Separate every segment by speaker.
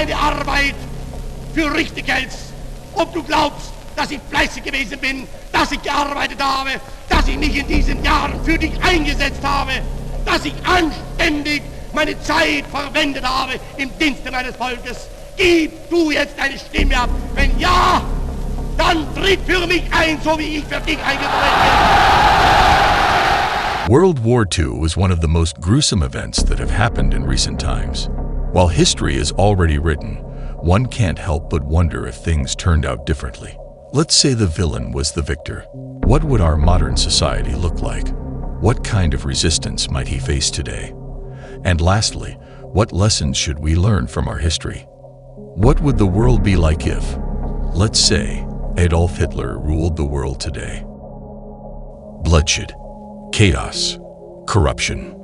Speaker 1: meine Arbeit für richtig hältst, ob du glaubst, dass ich fleißig gewesen bin, dass ich gearbeitet habe, dass ich mich in diesen Jahren für dich eingesetzt habe, dass ich anständig meine Zeit verwendet habe im Dienste meines Volkes. Gib du jetzt deine Stimme ab. Wenn ja, dann tritt für mich ein, so wie ich für dich eingetreten bin.
Speaker 2: World War II was one of the most gruesome events that have happened in recent times. While history is already written, one can't help but wonder if things turned out differently. Let's say the villain was the victor. What would our modern society look like? What kind of resistance might he face today? And lastly, what lessons should we learn from our history? What would the world be like if, let's say, Adolf Hitler ruled the world today? Bloodshed, chaos, corruption.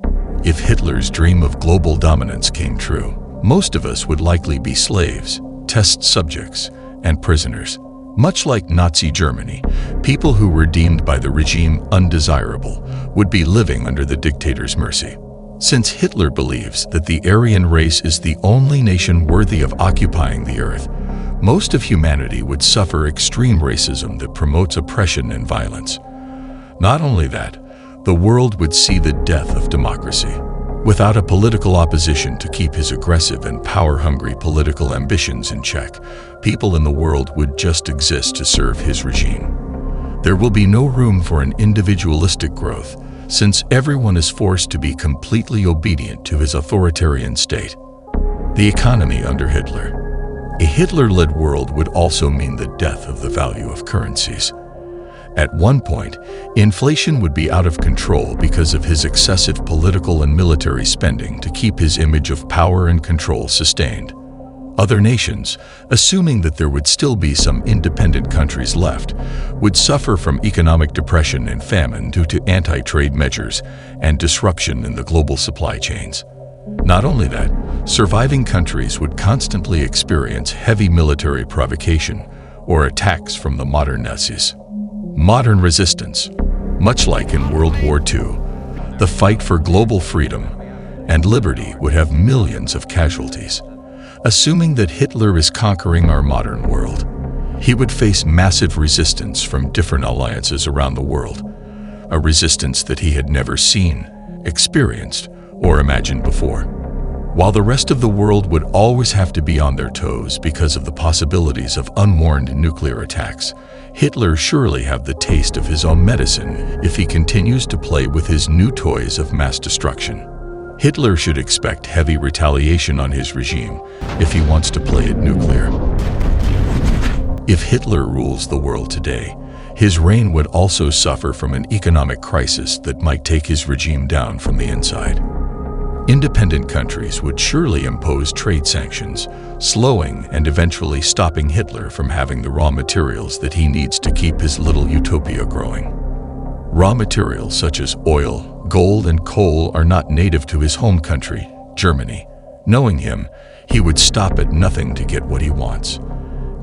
Speaker 2: If Hitler's dream of global dominance came true, most of us would likely be slaves, test subjects, and prisoners. Much like Nazi Germany, people who were deemed by the regime undesirable would be living under the dictator's mercy. Since Hitler believes that the Aryan race is the only nation worthy of occupying the earth, most of humanity would suffer extreme racism that promotes oppression and violence. Not only that, the world would see the death of democracy. Without a political opposition to keep his aggressive and power-hungry political ambitions in check, people in the world would just exist to serve his regime. There will be no room for an individualistic growth, since everyone is forced to be completely obedient to his authoritarian state. The economy under Hitler. A Hitler-led world would also mean the death of the value of currencies. At one point, inflation would be out of control because of his excessive political and military spending to keep his image of power and control sustained. Other nations, assuming that there would still be some independent countries left, would suffer from economic depression and famine due to anti-trade measures and disruption in the global supply chains. Not only that, surviving countries would constantly experience heavy military provocation or attacks from the modern Nazis. Modern resistance. Much like in World War II, the fight for global freedom and liberty would have millions of casualties. Assuming that Hitler is conquering our modern world, he would face massive resistance from different alliances around the world, a resistance that he had never seen, experienced, or imagined before. While the rest of the world would always have to be on their toes because of the possibilities of unwarned nuclear attacks, Hitler surely have the taste of his own medicine if he continues to play with his new toys of mass destruction. Hitler should expect heavy retaliation on his regime if he wants to play it nuclear. If Hitler rules the world today, his reign would also suffer from an economic crisis that might take his regime down from the inside. Independent countries would surely impose trade sanctions, slowing and eventually stopping Hitler from having the raw materials that he needs to keep his little utopia growing. Raw materials such as oil, gold, and coal are not native to his home country, Germany. Knowing him, he would stop at nothing to get what he wants.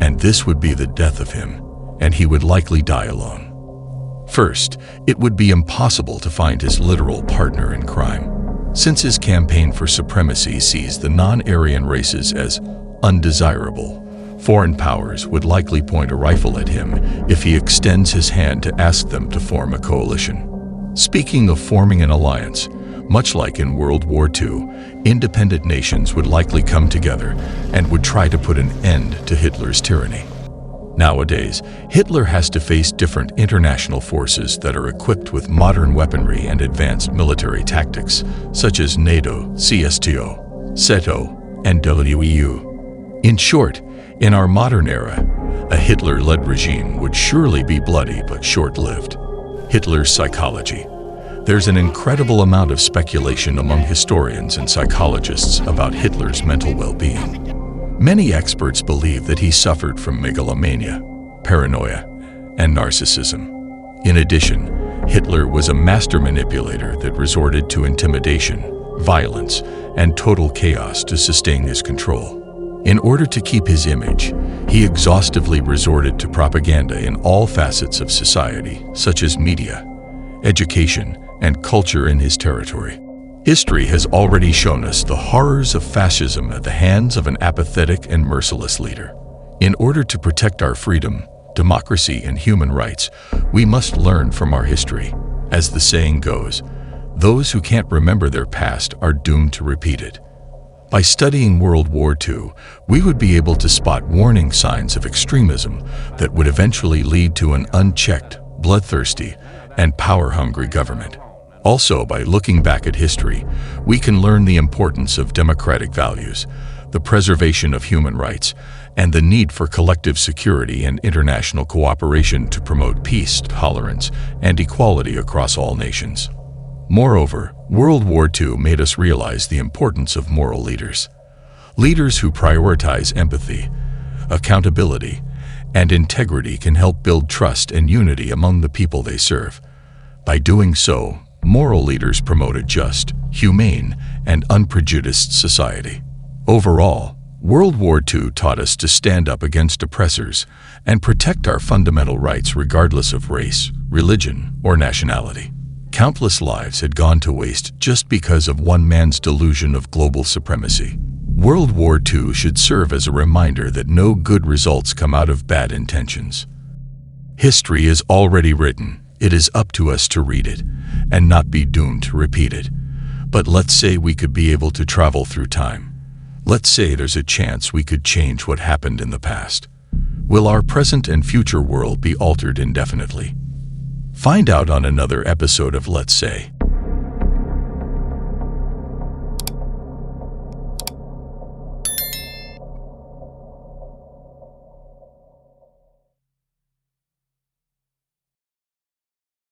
Speaker 2: And this would be the death of him, and he would likely die alone. First, it would be impossible to find his literal partner in crime. Since his campaign for supremacy sees the non-Aryan races as undesirable, foreign powers would likely point a rifle at him if he extends his hand to ask them to form a coalition. Speaking of forming an alliance, much like in World War II, independent nations would likely come together and would try to put an end to Hitler's tyranny. Nowadays, Hitler has to face different international forces that are equipped with modern weaponry and advanced military tactics, such as NATO, CSTO, SETO, and WEU. In short, in our modern era, a Hitler-led regime would surely be bloody but short-lived. Hitler's psychology. There's an incredible amount of speculation among historians and psychologists about Hitler's mental well-being. Many experts believe that he suffered from megalomania, paranoia, and narcissism. In addition, Hitler was a master manipulator that resorted to intimidation, violence, and total chaos to sustain his control. In order to keep his image, he exhaustively resorted to propaganda in all facets of society, such as media, education, and culture in his territory. History has already shown us the horrors of fascism at the hands of an apathetic and merciless leader. In order to protect our freedom, democracy, and human rights, we must learn from our history. As the saying goes, those who can't remember their past are doomed to repeat it. By studying World War II, we would be able to spot warning signs of extremism that would eventually lead to an unchecked, bloodthirsty, and power-hungry government. Also, by looking back at history, we can learn the importance of democratic values, the preservation of human rights, and the need for collective security and international cooperation to promote peace, tolerance, and equality across all nations. Moreover, World War II made us realize the importance of moral leaders. Leaders who prioritize empathy, accountability, and integrity can help build trust and unity among the people they serve. By doing so, moral leaders promote a just, humane, and unprejudiced society. Overall, World War II taught us to stand up against oppressors and protect our fundamental rights regardless of race, religion, or nationality. Countless lives had gone to waste just because of one man's delusion of global supremacy. World War II should serve as a reminder that no good results come out of bad intentions. History is already written. It is up to us to read it and not be doomed to repeat it. But let's say we could be able to travel through time. Let's say there's a chance we could change what happened in the past. Will our present and future world be altered indefinitely? Find out on another episode of Let's Say.